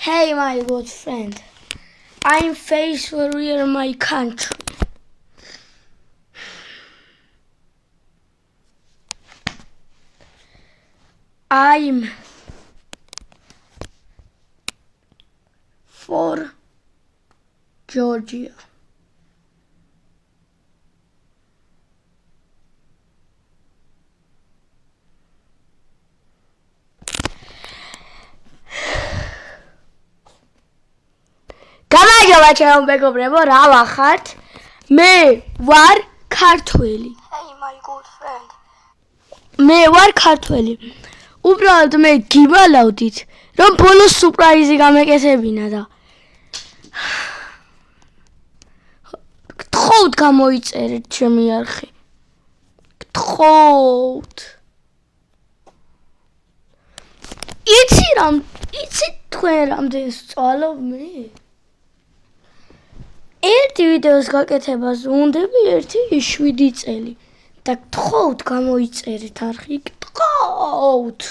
Hey, my good friend. I'm faced for my country. I'm for Georgia. გამარჯობა ჩემო მეგობრებო, რა ვახართ? მე ვარ ქართველი. Hey my good friend. მე ვარ ქართველი. უბრალოდ მე გივალავდით, რომ ბოლოს სურპრაიზი გამეკეთებინა და გთხოვთ გამოიწერეთ ჩემი არხი. გთხოვთ. იცი თქვენ რამდენს ვწვალობ მე? ერთი ვიდეოს გაკეთებას უნდები 1-7 წელი და გთხოვთ გამოიწერეთ არხი. გთხოვთ.